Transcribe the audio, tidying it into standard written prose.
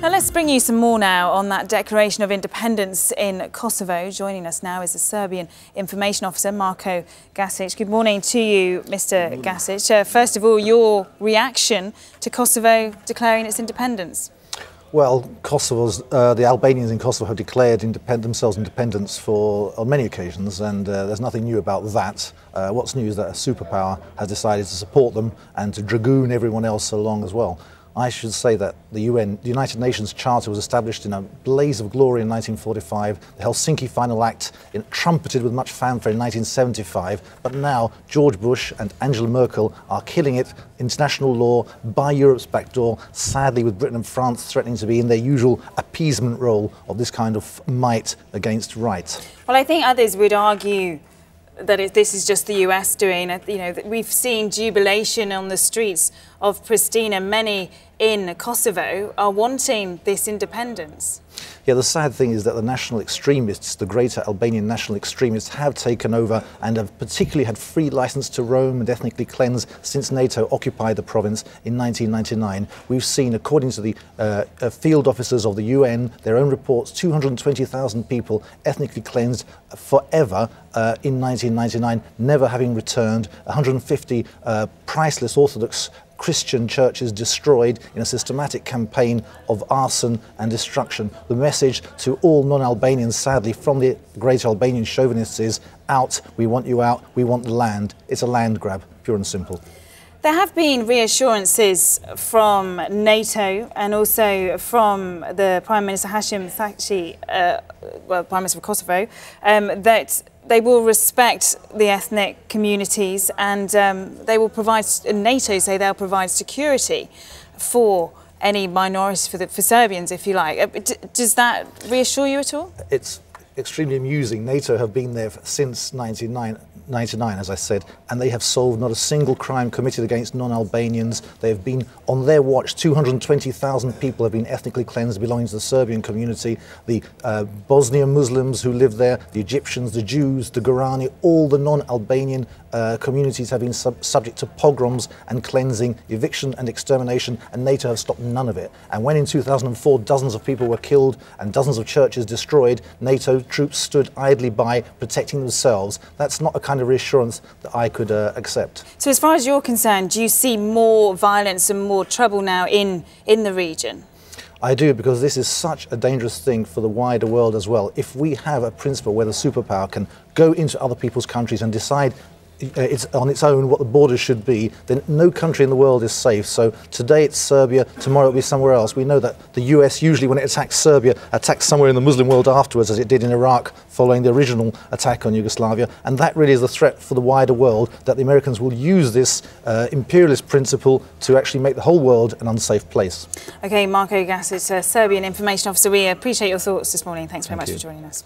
Now let's bring you some more now on that declaration of independence in Kosovo. Joining us now is the Serbian Information Officer, Marko Gasic. Good morning to you, Mr. Gasic. First of all, your reaction to Kosovo declaring its independence? Well, the Albanians in Kosovo have declared themselves independence on many occasions, and there's nothing new about that. What's new is that a superpower has decided to support them and to dragoon everyone else along as well. I should say that the United Nations Charter was established in a blaze of glory in 1945, the Helsinki Final Act trumpeted with much fanfare in 1975, but now George Bush and Angela Merkel are killing it, international law, by Europe's back door, sadly with Britain and France threatening to be in their usual appeasement role of this kind of might against right. Well, I think others would argue that this is just the US doing it. You know, we've seen jubilation on the streets of Pristina. Many in Kosovo are wanting this independence. Yeah, the sad thing is that the national extremists, the greater Albanian national extremists, have taken over and have particularly had free license to roam and ethnically cleanse since NATO occupied the province in 1999. We've seen, according to the field officers of the UN, their own reports, 220,000 people ethnically cleansed forever in 1999, never having returned, 150 priceless Orthodox Christian churches destroyed in a systematic campaign of arson and destruction. The message to all non-Albanians, sadly, from the great Albanian chauvinists is out, we want you out, we want the land. It's a land grab, pure and simple. There have been reassurances from NATO and also from the Prime Minister Hashim Thaçi, Prime Minister of Kosovo, that they will respect the ethnic communities and they will provide, NATO say they'll provide security for any minorities, for Serbians, if you like. Does that reassure you at all? It's extremely amusing. NATO have been there since 1999, as I said, and they have solved not a single crime committed against non-Albanians. They have been, on their watch, 220,000 people have been ethnically cleansed belonging to the Serbian community. The Bosnian Muslims who live there, the Egyptians, the Jews, the Gorani, all the non-Albanian communities have been subject to pogroms and cleansing, eviction and extermination, and NATO have stopped none of it. And when in 2004 dozens of people were killed and dozens of churches destroyed, NATO troops stood idly by protecting themselves. That's not a kind of reassurance that I could accept. So as far as you're concerned, do you see more violence and more trouble now in the region? I do, because this is such a dangerous thing for the wider world as well. If we have a principle where the superpower can go into other people's countries and decide it's on its own what the borders should be, then no country in the world is safe. So today it's Serbia, tomorrow it'll be somewhere else. We know that the US usually, when it attacks Serbia, attacks somewhere in the Muslim world afterwards, as it did in Iraq following the original attack on Yugoslavia. And that really is the threat for the wider world, that the Americans will use this imperialist principle to actually make the whole world an unsafe place. OK, Marko Gasic, Serbian Information Officer, we appreciate your thoughts this morning. Thanks very much for joining us.